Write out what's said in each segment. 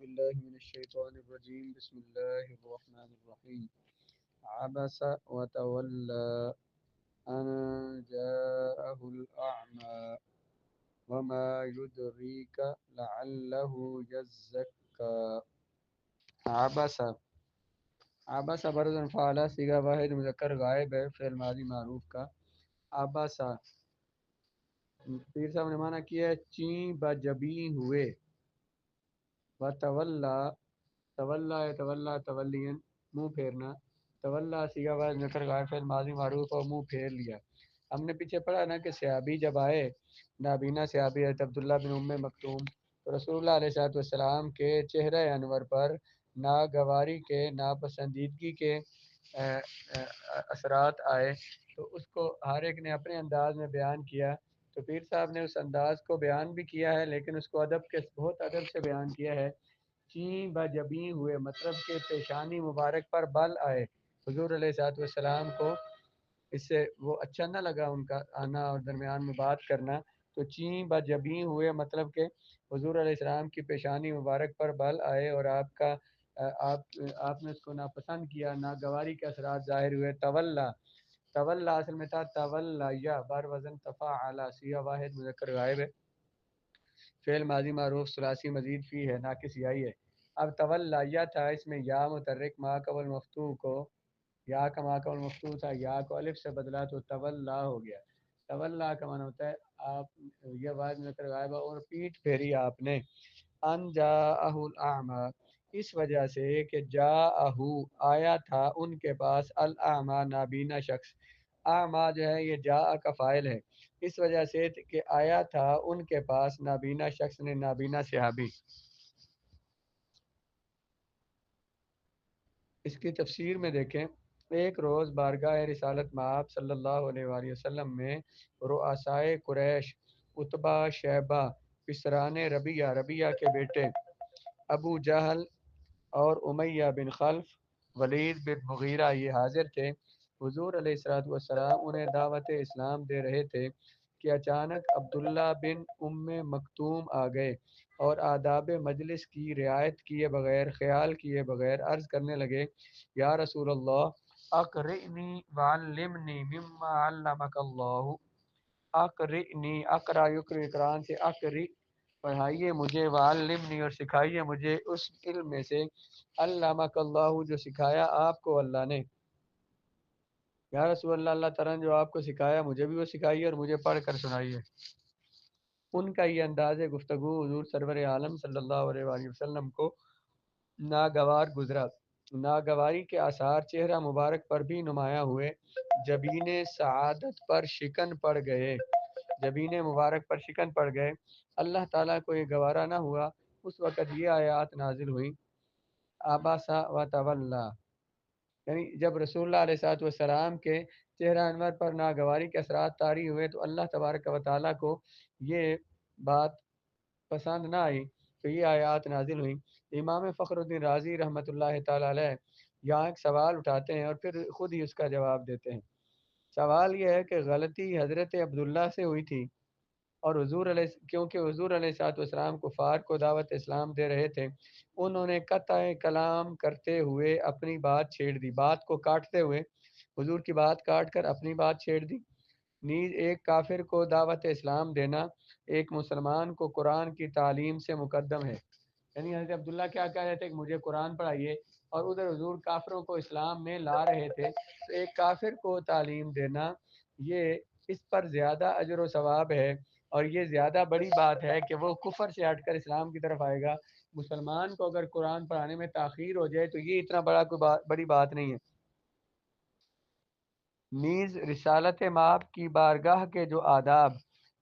بالله من الشيطان الرجيم بسم الله الرحمن الرحيم عبس وتولى أن جاءه الأعمى وما يدريك لعله يزكى عبس عبس برزن فعلا سیگا واحد مذکر غائب ہے فعل ماضی معروف کا عبس پیر صاحب نے معنی کیا ہے چین بجبیں ہوئے وتولا تولا تولین منہ پھیرنا تولا سیگا واحد مذکر غائب فعل ماضی معروف اور منہ پھیر لیا. ہم نے پیچھے پڑھا نا کہ صحابی جب آئے نابینا صحابی حضرت عبداللہ بن ام مکتوم تو رسول اللہ علیہ الصلوۃ والسلام کے چہرہ انور پر ناگواری کے ناپسندیدگی کے اثرات آئے تو اس کو ہر ایک نے اپنے انداز میں بیان کیا. تو پیر صاحب نے اس انداز کو بیان بھی کیا ہے لیکن اس کو ادب کے بہت ادب سے بیان کیا ہے. چین بجبیں ہوئے مطلب کہ پیشانی مبارک پر بل آئے. حضور علیہ الصلوۃ والسلام کو اس سے وہ اچھا نہ لگا ان کا آنا اور درمیان میں بات کرنا. تو چین بجبیں ہوئے مطلب کہ حضور علیہ السلام کی پیشانی مبارک پر بل آئے اور آپ نے اس کو ناپسند کیا ناگواری کے اثرات ظاہر ہوئے. تولا اصل میں تھا تولیہ بر وزن تفاعل سیغہ واحد مذکر غائب ہے فعل ماضی معروف ثلاثی مزید فی ہے ناقص یائی ہے. اب تولیہ تھا اس میں یا متحرک ما قبل مفتوح کو یا کا ما قبل مفتوح تھا یا کو الف سے بدلا تو تولا ہو گیا. تولا کا معنی ہوتا ہے آپ یہ واحد مذکر غائب اور پیٹھ پھیری آپ نے. ان جاءہ الاعمی اس وجہ سے کہ جاءہ آیا تھا ان کے پاس الاعمی نابینا شخص. اعمی جو ہے یہ جاء کا فاعل ہے اس وجہ سے کہ آیا تھا ان کے پاس نابینا شخص نے نابینا صحابی. اس کی تفسیر میں دیکھیں ایک روز بارگاہ رسالت مآب صلی اللہ علیہ وآلہ وسلم میں رؤسائے قریش عتبہ شیبہ پسران ربیہ کے بیٹے ابو جہل اور امیہ بن خلف ولید بن مغیرہ یہ حاضر تھے. حضور علیہ الصلوۃ والسلام انہیں دعوت اسلام دے رہے تھے کہ اچانک عبداللہ بن ام مکتوم آ گئے اور آداب مجلس کی رعایت کیے بغیر خیال کیے بغیر عرض کرنے لگے یا رسول اللہ اقرئنی وعلمنی مما علمک اللہ. اقرئنی اقرا یقرئ قرآن سے اقرئ پڑھائیے مجھے وعلمنی اور سکھائیے مجھے اس علم میں سے علمک اللہ جو سکھایا آپ کو اللہ نے. یا رسول اللہ اللہ تعالیٰ نے جو آپ کو سکھایا مجھے بھی وہ سکھائیے اور مجھے پڑھ کر سنائیے. ان کا یہ انداز گفتگو حضور سرور عالم صلی اللہ علیہ وآلہ وسلم کو ناگوار گزرا. ناگواری کے آثار چہرہ مبارک پر بھی نمایاں ہوئے. جبین سعادت پر شکن پڑ گئے جبین مبارک پر شکن پڑ گئے. اللہ تعالیٰ کو یہ گوارا نہ ہوا. اس وقت یہ آیات نازل ہوئی عبس و تولا یعنی جب رسول اللہ علیہ الصلوۃ والسلام کے چہرہ انور پر ناگواری کے اثرات طاری ہوئے تو اللہ تبارک و تعالیٰ کو یہ بات پسند نہ آئی تو یہ آیات نازل ہوئیں. امام فخر الدین رازی رحمۃ اللہ تعالی علیہ یہاں ایک سوال اٹھاتے ہیں اور پھر خود ہی اس کا جواب دیتے ہیں. سوال یہ ہے کہ غلطی حضرت عبداللہ سے ہوئی تھی اور کیونکہ حضور علیہ الصلوۃ والسلام کفار کو دعوت اسلام دے رہے تھے انہوں نے قطع کلام کرتے ہوئے اپنی بات چھیڑ دی. بات کو کاٹتے ہوئے حضور کی بات کاٹ کر اپنی بات چھیڑ دی. نیز ایک کافر کو دعوت اسلام دینا ایک مسلمان کو قرآن کی تعلیم سے مقدم ہے. یعنی حضرت عبداللہ کیا کہہ رہے تھے کہ مجھے قرآن پڑھائیے اور ادھر حضور کافروں کو اسلام میں لا رہے تھے. تو ایک کافر کو تعلیم دینا یہ اس پر زیادہ اجر و ثواب ہے اور یہ زیادہ بڑی بات ہے کہ وہ کفر سے ہٹ کر اسلام کی طرف آئے گا. مسلمان کو اگر قرآن پڑھانے میں تاخیر ہو جائے تو یہ اتنا بڑی بات نہیں ہے. نیز رسالت مآب کی بارگاہ کے جو آداب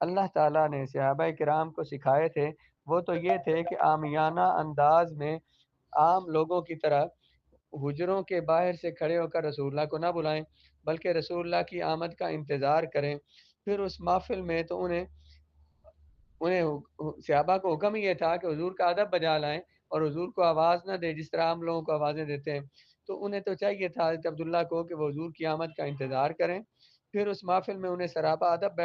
اللہ تعالیٰ نے صحابہ کرام کو سکھائے تھے وہ تو یہ تھے کہ عامیانہ انداز میں عام لوگوں کی طرح حجروں کے باہر سے کھڑے ہو کر رسول اللہ کو نہ بلائیں بلکہ رسول اللہ کی آمد کا انتظار کریں. پھر اس محفل میں تو انہیں صحابہ کو حکم یہ تھا کہ حضور کا ادب بجا لائیں اور حضور کو آواز نہ دے جس طرح ہم لوگوں کو آوازیں دیتے ہیں. تو انہیں تو چاہیے تھا حضرت عبداللہ کو کہ وہ حضور کی آمد کا انتظار کریں. پھر اس محفل میں انہیں سراپا ادب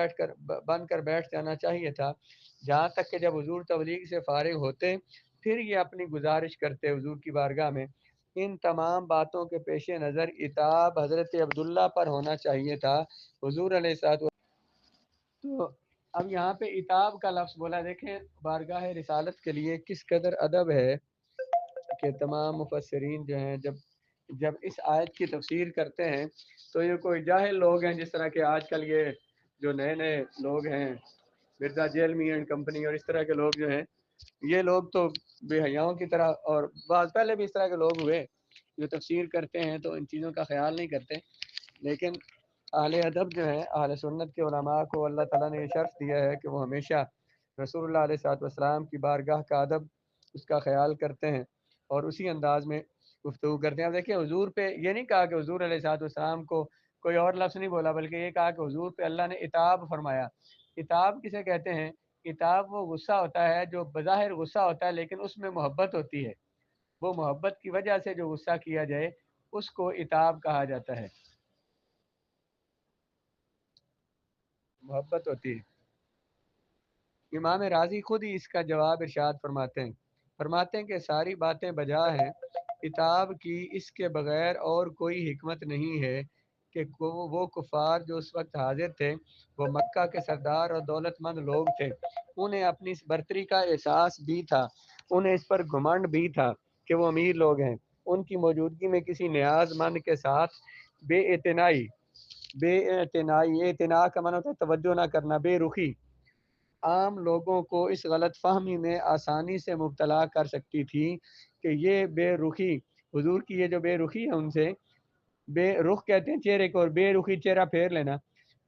بن کر بیٹھ جانا چاہیے تھا جہاں تک کہ جب حضور تبلیغ سے فارغ ہوتے پھر یہ اپنی گزارش کرتے حضور کی بارگاہ میں، ان تمام باتوں کے پیش نظر عتاب حضرت عبداللہ پر ہونا چاہیے تھا۔ حضور علیہ الصلوۃ تو اب یہاں پہ عتاب کا لفظ بولا، دیکھیں بارگاہ رسالت کے لیے کس قدر ادب ہے کہ تمام مفسرین جو ہیں جب اس آیت کی تفسیر کرتے ہیں تو یہ کوئی جاہل لوگ ہیں، جس طرح کہ آج کل یہ جو نئے نئے لوگ ہیں مرزا جیلمی اینڈ کمپنی اور اس طرح کے لوگ جو ہیں، یہ لوگ تو بے حیاؤں کی طرح، اور بعض پہلے بھی اس طرح کے لوگ ہوئے جو تفسیر کرتے ہیں تو ان چیزوں کا خیال نہیں کرتے، لیکن اہل ادب جو ہے اہل سنت کے علماء کو اللہ تعالیٰ نے یہ شرف دیا ہے کہ وہ ہمیشہ رسول اللہ علیہ الصلوۃ والسلام کی بارگاہ کا ادب، اس کا خیال کرتے ہیں اور اسی انداز میں گفتگو کرتے ہیں۔ اب دیکھیں حضور پہ یہ نہیں کہا کہ حضور علیہ الصلوۃ والسلام کو کوئی اور لفظ نہیں بولا، بلکہ یہ کہا کہ حضور پہ اللہ نے عتاب فرمایا۔ عتاب کسے کہتے ہیں؟ عتاب وہ غصہ ہوتا ہے جو بظاہر غصہ ہوتا ہے لیکن اس میں محبت ہوتی ہے، وہ محبت کی وجہ سے جو غصہ کیا جائے اس کو عتاب کہا جاتا ہے، محبت ہوتی ہے۔ امام راضی خود ہی اس کا جواب ارشاد فرماتے ہیں کہ ساری باتیں بجا ہیں، عتاب کی اس کے بغیر اور کوئی حکمت نہیں ہے کہ وہ کفار جو اس وقت حاضر تھے، وہ مکہ کے سردار اور دولت مند لوگ تھے، انہیں اپنی اس برتری کا احساس بھی تھا، انہیں اس پر گھمنڈ بھی تھا کہ وہ امیر لوگ ہیں، ان کی موجودگی میں کسی نیاز مند کے ساتھ بے اعتنائی، اعتنا کا معنی ہوتا ہے توجہ نہ کرنا، بے رخی عام لوگوں کو اس غلط فہمی میں آسانی سے مبتلا کر سکتی تھی کہ یہ بے رخی، حضور کی یہ جو بے رخی ہے ان سے، بے رخ کہتے ہیں چہرے کو، اور بے رخی چہرہ پھیر لینا،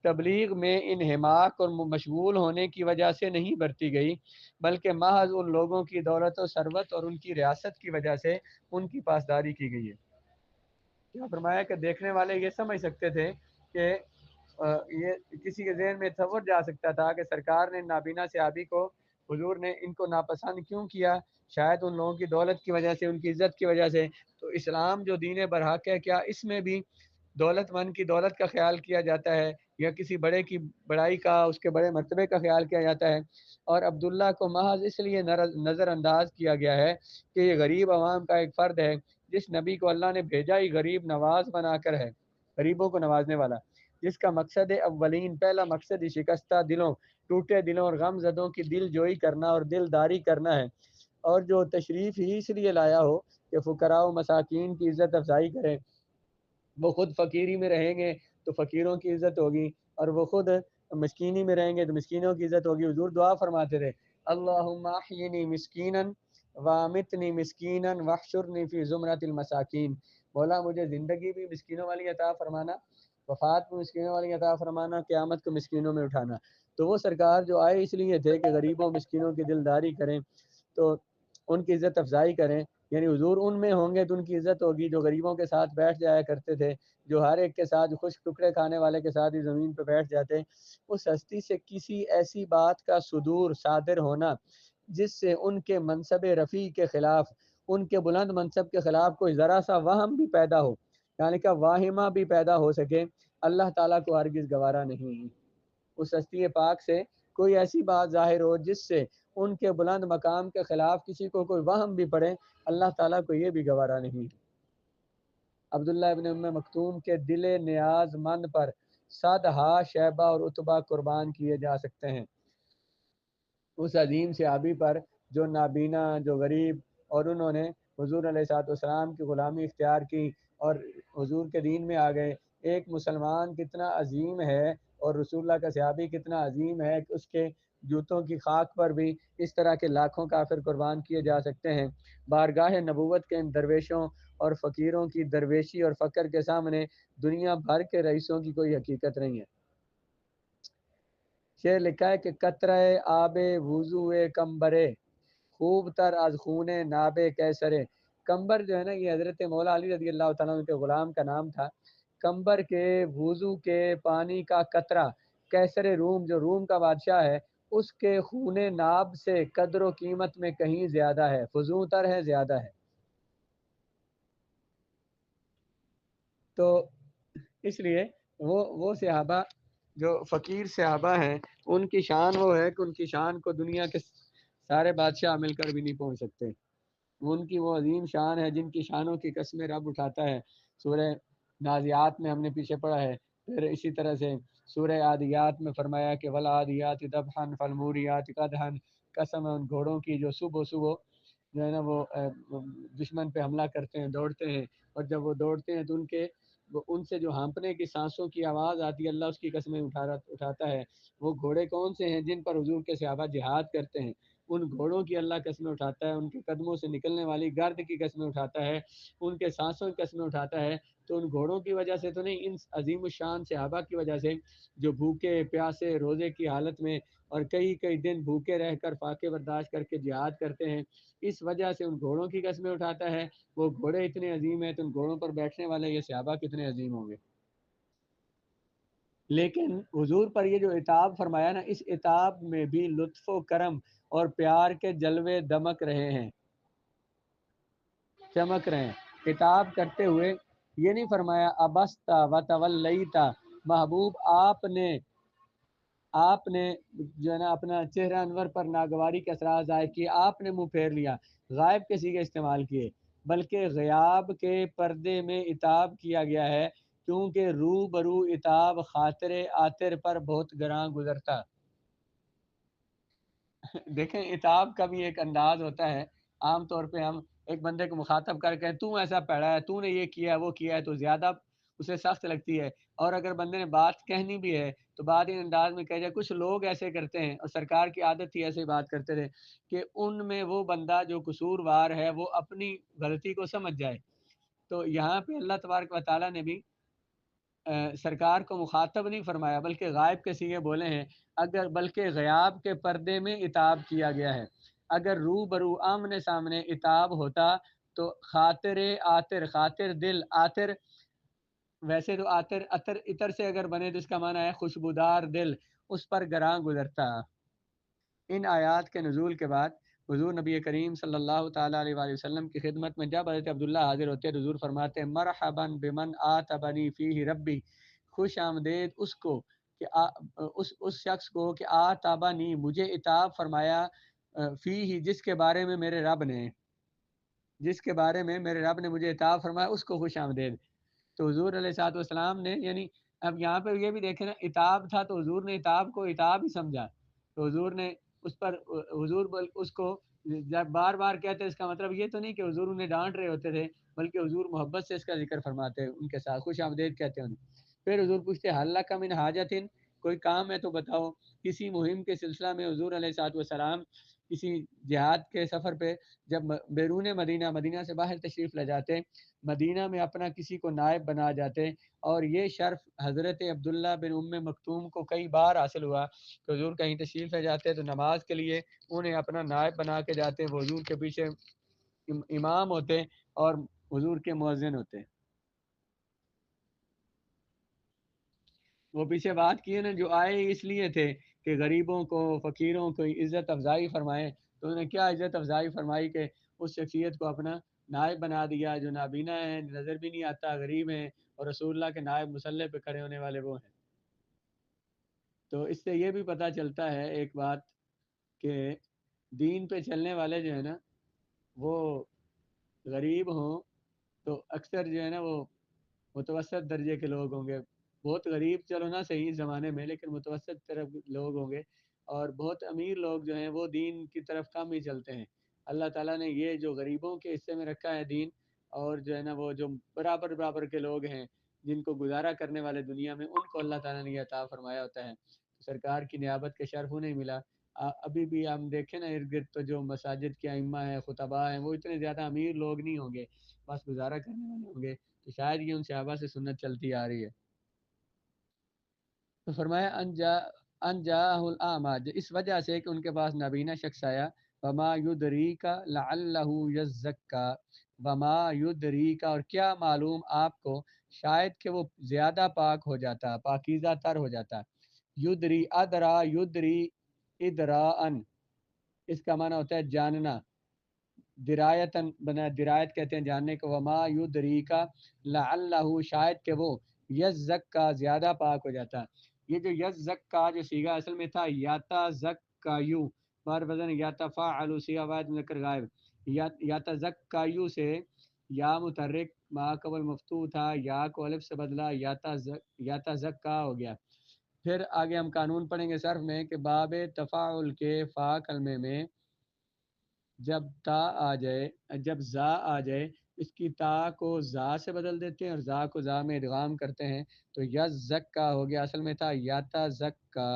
تبلیغ میں انہماک اور مشغول ہونے کی وجہ سے نہیں برتی گئی، بلکہ محض ان لوگوں کی دولت و ثروت اور ان کی ریاست کی وجہ سے ان کی پاسداری کی گئی ہے۔ کیا فرمایا کہ دیکھنے والے یہ سمجھ سکتے تھے کہ یہ کسی کے ذہن میں تصور جا سکتا تھا کہ سرکار نے نابینا صحابی کو، حضور نے ان کو ناپسند کیوں کیا، شاید ان لوگوں کی دولت کی وجہ سے، ان کی عزت کی وجہ سے۔ تو اسلام جو دین برحق ہے، کیا اس میں بھی دولت مند کی دولت کا خیال کیا جاتا ہے یا کسی بڑے کی بڑائی کا، اس کے بڑے مرتبے کا خیال کیا جاتا ہے؟ اور عبداللہ کو محض اس لیے نظر انداز کیا گیا ہے کہ یہ غریب عوام کا ایک فرد ہے، جس نبی کو اللہ نے بھیجا ہی غریب نواز بنا کر ہے، غریبوں کو نوازنے والا، جس کا مقصد اولین، پہلا مقصد ہی شکستہ دلوں، ٹوٹے دلوں اور غم زدوں کی دل جوئی کرنا اور دلداری کرنا ہے، اور جو تشریف ہی اس لیے لایا ہو کہ فقراء و مساکین کی عزت افزائی کرے، وہ خود فقیری میں رہیں گے تو فقیروں کی عزت ہوگی، اور وہ خود مسکینی میں رہیں گے تو مسکینوں کی عزت ہوگی۔ حضور دعا فرماتے تھے اللہم احینی مسکینا وامتنی مسکینا واحشرنی فی زمرۃ المساکین، مولا مجھے زندگی بھی مسکینوں والی عطا فرمانا، وفات کو مسکینوں والی عطا فرمانا، قیامت کو مسکینوں میں اٹھانا۔ تو وہ سرکار جو آئے اس لیے تھے کہ غریبوں مسکینوں کی دلداری کریں، تو ان کی عزت افزائی کریں، یعنی حضور ان میں ہوں گے تو ان کی عزت ہوگی جو غریبوں کے ساتھ بیٹھ جایا کرتے تھے، جو ہر ایک کے ساتھ، خشک ٹکڑے کھانے والے کے ساتھ ہی زمین پہ بیٹھ جاتے۔ اس ہستی سے کسی ایسی بات کا صدور صادر ہونا جس سے ان کے منصب رفیع کے خلاف، ان کے بلند منصب کے خلاف کوئی ذرا سا وہم بھی پیدا ہو، یعنی کہ واہمہ بھی پیدا ہو سکے، اللہ تعالیٰ کو ہرگز گوارا نہیں۔ اس ہستی پاک سے کوئی ایسی بات ظاہر ہو جس سے ان کے بلند مقام کے خلاف کسی کو کوئی وہم بھی پڑے، اللہ تعالیٰ کو یہ بھی گوارا نہیں۔ عبداللہ ابن ام مکتوم کے دل نیاز مند پر صدہا شیبہ اور عتبہ قربان کیے جا سکتے ہیں، اس عظیم صحابی پر جو نابینا، جو غریب، اور انہوں نے حضور علیہ الصلوۃ والسلام کی غلامی اختیار کی اور حضور کے دین میں آ گئے۔ ایک مسلمان کتنا عظیم ہے اور رسول اللہ کا صحابی کتنا عظیم ہے کہ اس کے جوتوں کی خاک پر بھی اس طرح کے لاکھوں کافر قربان کیے جا سکتے ہیں۔ بارگاہ نبوت کے ان درویشوں اور فقیروں کی درویشی اور فقر کے سامنے دنیا بھر کے رئیسوں کی کوئی حقیقت نہیں ہے۔ شعر لکھا ہے کہ قطرہ آب وضو کمبرے، خوب تر از خون ناب کیسرے۔ کمبر جو ہے نا، یہ حضرت مولا علی رضی اللہ تعالیٰ عنہ کے غلام کا نام تھا۔ کمبر کے وضو کے پانی کا قطرہ کیسر روم، جو روم کا بادشاہ ہے، اس کے خون ناب سے قدر و قیمت میں کہیں زیادہ ہے، فزوں تر ہے، زیادہ ہے۔ تو اس لیے وہ صحابہ جو فقیر صحابہ ہیں، ان کی شان وہ ہے کہ ان کی شان کو دنیا کے سارے بادشاہ مل کر بھی نہیں پہنچ سکتے۔ ان کی وہ عظیم شان ہے جن کی شانوں کی قسمیں رب اٹھاتا ہے۔ سورہ نازیات میں ہم نے پیچھے پڑھا ہے، پھر اسی طرح سے سورہ عادیات میں فرمایا کہ والعادیات ضبحا فالموریات قدحا، قسم ہے ان گھوڑوں کی جو صبح صبح جو ہے نا وہ دشمن پہ حملہ کرتے ہیں، دوڑتے ہیں، اور جب وہ دوڑتے ہیں تو ان سے جو ہانپنے کی سانسوں کی آواز آتی ہے، اللہ اس کی قسمیں اٹھاتا ہے۔ وہ گھوڑے کون سے ہیں؟ جن پر حضور کے صحابہ جہاد کرتے ہیں، ان گھوڑوں کی اللہ قسمیں اٹھاتا ہے، ان کے قدموں سے نکلنے والی گرد کی قسمیں اٹھاتا ہے، ان کے سانسوں کی قسمیں اٹھاتا ہے۔ تو ان گھوڑوں کی وجہ سے تو نہیں، ان عظیم الشان صحابہ کی وجہ سے جو بھوکے پیاسے روزے کی حالت میں اور کئی کئی دن بھوکے رہ کر فاقے برداشت کر کے جہاد کرتے ہیں، اس وجہ سے ان گھوڑوں کی قسمیں اٹھاتا ہے۔ وہ گھوڑے اتنے عظیم ہیں تو ان گھوڑوں پر بیٹھنے والے یہ صحابہ کتنے عظیم ہوں گے۔ لیکن حضور پر یہ جو عتاب فرمایا نا، اس عتاب میں بھی لطف و کرم اور پیار کے جلوے دمک رہے ہیں، چمک رہے ہیں۔ عتاب کرتے ہوئے یہ نہیں فرمایا ابستا و تولیتا، محبوب آپ نے جو ہے نا اپنا چہرہ انور پر ناگواری کے اثرات ظاہر کیے، آپ نے منہ پھیر لیا، غائب کے صیغے استعمال کیے، بلکہ غیاب کے پردے میں عتاب کیا گیا ہے، کیونکہ رو برو عتاب خاطر آتر پر بہت گراں گزرتا۔ دیکھیں عتاب کا بھی ایک انداز ہوتا ہے۔ عام طور پہ ہم ایک بندے کو مخاطب کر کے تو ایسا پیڑا ہے، تو نے یہ کیا ہے وہ کیا ہے، تو زیادہ اسے سخت لگتی ہے، اور اگر بندے نے بات کہنی بھی ہے تو بات ان انداز میں کہہ جائے۔ کچھ لوگ ایسے کرتے ہیں، اور سرکار کی عادت تھی ایسے بات کرتے تھے کہ ان میں وہ بندہ جو قصوروار ہے وہ اپنی غلطی کو سمجھ جائے۔ تو یہاں پہ اللہ تبارک و تعالیٰ نے بھی سرکار کو مخاطب نہیں فرمایا بلکہ غائب کے صیغے بولے ہیں، اگر بلکہ غیاب کے پردے میں عتاب کیا گیا ہے۔ اگر رو برو آمنے سامنے عتاب ہوتا تو خاطر آتر، خاطر دل، آتر ویسے تو آتر عطر عطر سے اگر بنے تو اس کا معنی ہے خوشبودار دل، اس پر گراں گزرتا۔ ان آیات کے نزول کے بعد حضور نبی کریم صلی اللہ تعالیٰ علیہ وآلہ وسلم کی خدمت میں جب حضرت عبداللہ حاضر ہوتے ہیں، حضور فرماتے ہیں مرحبا بمن آتبنی فیہ ربی، خوش آمدید اس کو کہ اس شخص کو کہ آتبنی مجھے عتاب فرمایا، فیہ جس کے بارے میں میرے رب نے، جس کے بارے میں میرے رب نے مجھے عتاب فرمایا اس کو خوش آمدید۔ تو حضور علیہ الصلوۃ والسلام نے یعنی اب یہاں پہ یہ بھی دیکھیں نا، عتاب تھا تو حضور نے عتاب کو عتاب ہی سمجھا، تو حضور نے اس پر اس کو جب بار بار کہتے ہیں، اس کا مطلب یہ تو نہیں کہ حضور انہیں ڈانٹ رہے ہوتے تھے، بلکہ حضور محبت سے اس کا ذکر فرماتے ہیں، ان کے ساتھ خوش آمدید کہتے ہیں انہیں۔ پھر حضور پوچھتے ہیں حل لک من حاجۃ، کوئی کام ہے تو بتاؤ۔ کسی مہم کے سلسلہ میں حضور علیہ الصلوۃ والسلام کسی جہاد کے سفر پہ جب بیرون مدینہ، مدینہ سے باہر تشریف لے جاتے، مدینہ میں اپنا کسی کو نائب بنا جاتے، اور یہ شرف حضرت عبداللہ بن ام مکتوم کو کئی بار حاصل ہوا کہ حضور کہیں تشریف لے جاتے تو نماز کے لیے انہیں اپنا نائب بنا کے جاتے، وہ حضور کے پیچھے امام ہوتے اور حضور کے مؤذن ہوتے۔ وہ پیچھے بات کی ہے نا، جو آئے اس لیے تھے کہ غریبوں کو، فقیروں کو عزت افزائی فرمائیں، تو انہوں نے کیا عزت افزائی فرمائی کہ اس شخصیت کو اپنا نائب بنا دیا جو نابینا ہے، نظر بھی نہیں آتا، غریب ہیں، اور رسول اللہ کے نائب مسلح پہ کھڑے ہونے والے وہ ہیں۔ تو اس سے یہ بھی پتہ چلتا ہے ایک بات کہ دین پہ چلنے والے جو ہے نا وہ غریب ہوں تو اکثر جو ہے نا وہ متوسط درجے کے لوگ ہوں گے، بہت غریب چلو نہ صحیح اس زمانے میں، لیکن متوسط طرف لوگ ہوں گے، اور بہت امیر لوگ جو ہیں وہ دین کی طرف کم ہی چلتے ہیں۔ اللہ تعالیٰ نے یہ جو غریبوں کے حصے میں رکھا ہے دین، اور جو ہے نا وہ جو برابر برابر کے لوگ ہیں جن کو گزارا کرنے والے دنیا میں، ان کو اللہ تعالیٰ نے یہ عطا فرمایا ہوتا ہے۔ سرکار کی نیابت کے شرف نہیں ملا۔ ابھی بھی ہم دیکھیں نا ارد گرد تو جو مساجد کے ائمہ ہیں، خطباء ہیں، وہ اتنے زیادہ امیر لوگ نہیں ہوں گے، بس گزارا کرنے والے ہوں گے، تو شاید یہ ان صحابہ سے سنت چلتی آ رہی ہے۔ تو فرمایا انجاہ الاعمى، اس وجہ سے کہ ان کے پاس نابینا شخص آیا، وما یدریک لعلہ یزکا، وما یدریک، اور کیا معلوم آپ کو شاید کہ وہ زیادہ پاک ہو جاتا، پاکیزہ تر ہو جاتا۔ یدری ادرا یدری ادراءن، اس کا معنی ہوتا ہے جاننا، درایتن بنا درایت کہتے ہیں جاننے کو، وما یدریکا لعلہ، شاید کہ وہ یزکا زیادہ پاک ہو جاتا۔ یہ جو یزکا جو صیغہ اصل میں تھا یاتا زکایو، بار وزن یاتفاعل، صیغہ واحد مذکر غائب، یا تزکایو سے یا متحرک ما قبل مفتوح تھا، یا کو الف سے بدلا، یا تزکا ہو گیا۔ پھر آگے ہم قانون پڑھیں گے صرف میں کہ باب تفاعل کے فا کلمے میں جب تا آ جائے، جب زا آ جائے، اس کی تا کو زا سے بدل دیتے ہیں اور زا کو زا میں ادغام کرتے ہیں، تو یزکا ہو گیا، اصل میں تھا یاتا زکا۔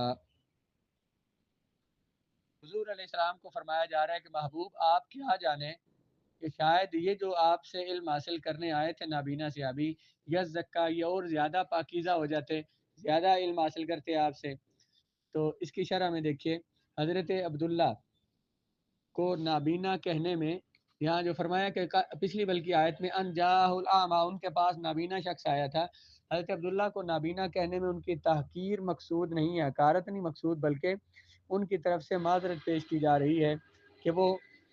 حضور علیہ السلام کو فرمایا جا رہا ہے کہ محبوب آپ کیا جانیں کہ شاید یہ جو آپ سے علم حاصل کرنے آئے تھے نابینا صحابی، یزکا، یہ اور زیادہ پاکیزہ ہو جاتے، زیادہ علم حاصل کرتے آپ سے۔ تو اس کی شرح میں دیکھیے، حضرت عبداللہ کو نابینا کہنے میں یہاں جو فرمایا کہ پچھلی بلکہ آیت میں ان جاہ الاعمی، ان کے پاس نابینا شخص آیا تھا، حضرت عبداللہ کو نابینا کہنے میں ان کی تحقیر مقصود نہیں ہے، حقارت نہیں مقصود، بلکہ ان کی طرف سے معذرت پیش کی جا رہی ہے کہ وہ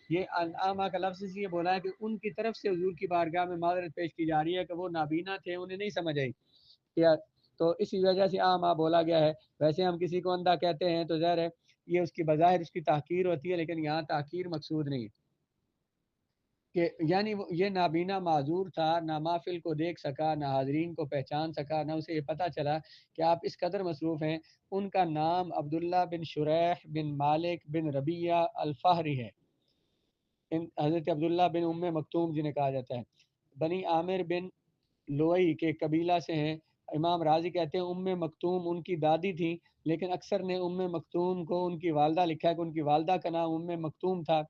یہ الاعمی کا لفظ اس لیے بولا ہے کہ ان کی طرف سے حضور کی بارگاہ میں معذرت پیش کی جا رہی ہے کہ وہ نابینا تھے، انہیں نہیں سمجھ آئی کیا، تو اسی وجہ سے اعمی بولا گیا ہے۔ ویسے ہم کسی کو اندھا کہتے ہیں تو ظاہر ہے یہ اس کی بظاہر اس کی تحقیر ہوتی ہے، لیکن یہاں تحقیر مقصود نہیں ہے کہ یعنی یہ نابینا معذور تھا، نہ محفل کو دیکھ سکا، نہ حاضرین کو پہچان سکا، نہ اسے یہ پتہ چلا کہ آپ اس قدر مصروف ہیں۔ ان کا نام عبداللہ بن شریح بن مالک بن ربیہ الفہری ہے، حضرت عبداللہ بن ام مکتوم جنہیں کہا جاتا ہے، بنی عامر بن لوئی کے قبیلہ سے ہیں۔ امام راضی کہتے ہیں ام مکتوم ان کی دادی تھیں، لیکن اکثر نے ام مکتوم کو ان کی والدہ لکھا ہے کہ ان کی والدہ کا نام ام مکتوم تھا،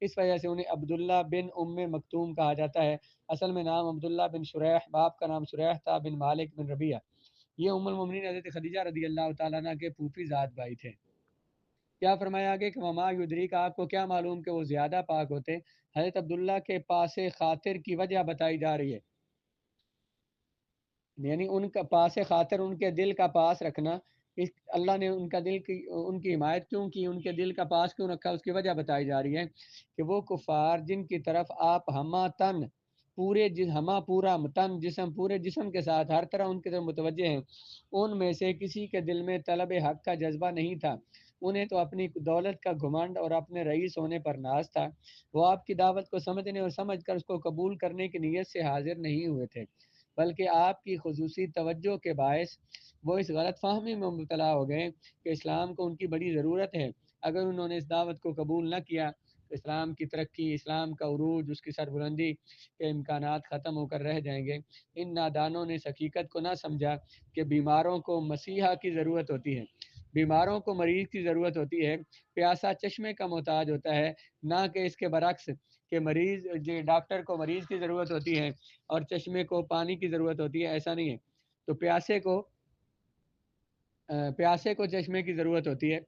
اس وجہ سے انہیں عبداللہ بن ام مکتوم کہا جاتا ہے۔ اصل میں نام عبداللہ بن شریح، باپ کا نام شریح تھا، بن مالک بن ربیہ، یہ ام المومنین حضرت خدیجہ رضی اللہ تعالیٰ عنہ کے پھوپھی ذات بھائی تھے۔ کیا فرمایا آگے کہ وما یدری کا، آپ کو کیا معلوم کہ وہ زیادہ پاک ہوتے، حضرت عبداللہ کے پاس خاطر کی وجہ بتائی جا رہی ہے، یعنی ان کا پاس خاطر، ان کے دل کا پاس رکھنا، اس اللہ نے ان کا دل کی ان کی حمایت کیوں کی، ان کے دل کا پاس کیوں رکھا، اس کی وجہ بتائی جا رہی ہے کہ وہ کفار جن کی طرف آپ ہما تن پورے ہما پورا تن جسم، پورے جسم کے ساتھ ہر طرح ان کی طرف متوجہ ہیں، ان میں سے کسی کے دل میں طلب حق کا جذبہ نہیں تھا، انہیں تو اپنی دولت کا گھمنڈ اور اپنے رئیس ہونے پر ناز تھا، وہ آپ کی دعوت کو سمجھنے اور سمجھ کر اس کو قبول کرنے کی نیت سے حاضر نہیں ہوئے تھے، بلکہ آپ کی خصوصی توجہ کے باعث وہ اس غلط فہمی میں مبتلا ہو گئے کہ اسلام کو ان کی بڑی ضرورت ہے، اگر انہوں نے اس دعوت کو قبول نہ کیا تو اسلام کی ترقی، اسلام کا عروج، اس کی سربلندی کے امکانات ختم ہو کر رہ جائیں گے۔ ان نادانوں نے اس حقیقت کو نہ سمجھا کہ بیماروں کو مسیحا کی ضرورت ہوتی ہے، بیماروں کو مریض کی ضرورت ہوتی ہے، پیاسا چشمے کا محتاج ہوتا ہے، نہ کہ اس کے برعکس کہ مریض ڈاکٹر کو مریض کی ضرورت ہوتی ہے اور چشمے کو پانی کی ضرورت ہوتی ہے، ایسا نہیں ہے۔ تو پیاسے کو چشمے کی ضرورت ہوتی ہے۔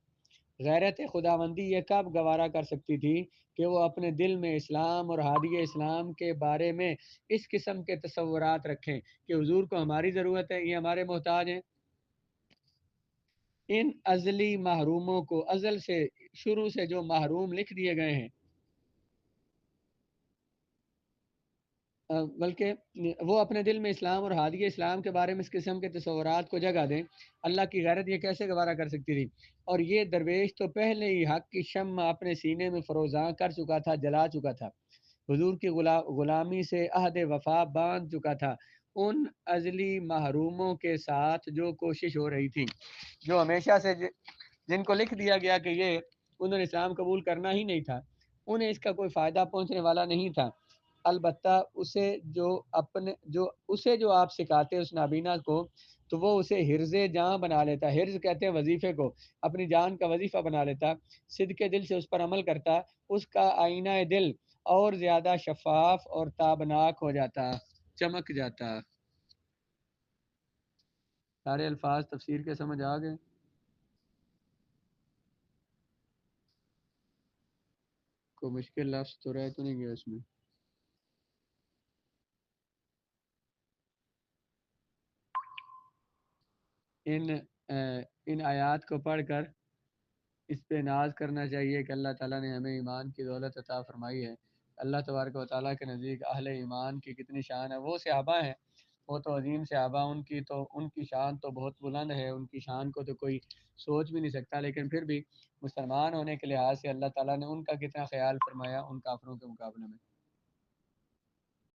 غیرت خداوندی یہ کب گوارا کر سکتی تھی کہ وہ اپنے دل میں اسلام اور ہادی اسلام کے بارے میں اس قسم کے تصورات رکھیں کہ حضور کو ہماری ضرورت ہے، یہ ہمارے محتاج ہیں۔ ان ازلی محروموں کو ازل سے، شروع سے جو محروم لکھ دیے گئے ہیں، بلکہ وہ اپنے دل میں اسلام اور ہادی اسلام کے بارے میں اس قسم کے تصورات کو جگہ دیں، اللہ کی غیرت یہ کیسے گوارا کر سکتی تھی؟ اور یہ درویش تو پہلے ہی حق کی شمع اپنے سینے میں فروزاں کر چکا تھا، جلا چکا تھا، حضور کی غلامی سے عہد وفا باندھ چکا تھا۔ ان ازلی محروموں کے ساتھ جو کوشش ہو رہی تھی، جو ہمیشہ سے جن کو لکھ دیا گیا کہ یہ انہوں نے اسلام قبول کرنا ہی نہیں تھا، انہیں اس کا کوئی فائدہ پہنچنے والا نہیں تھا، البتہ اسے جو آپ سکھاتے اس نابینا کو، تو وہ اسے حرز جاں بنا لیتا، حرز کہتے ہیں وظیفے کو، اپنی جان کا وظیفہ بنا لیتا، صدقے دل سے اس پر عمل کرتا، اس کا آئینہ دل اور زیادہ شفاف اور تابناک ہو جاتا، چمک جاتا۔ سارے الفاظ تفسیر کے سمجھ آ گئے؟ کوئی مشکل لفظ تو رہ تو نہیں گیا اس میں؟ ان ان آیات کو پڑھ کر اس پہ ناز کرنا چاہیے کہ اللہ تعالیٰ نے ہمیں ایمان کی دولت عطا فرمائی ہے۔ اللہ تبارک و تعالیٰ کے نزدیک اہل ایمان کی کتنی شان ہے۔ وہ صحابہ ہیں وہ تو عظیم صحابہ، ان کی شان تو بہت بلند ہے، ان کی شان کو تو کوئی سوچ بھی نہیں سکتا، لیکن پھر بھی مسلمان ہونے کے لحاظ سے اللہ تعالیٰ نے ان کا کتنا خیال فرمایا ان کافروں کے مقابلے میں۔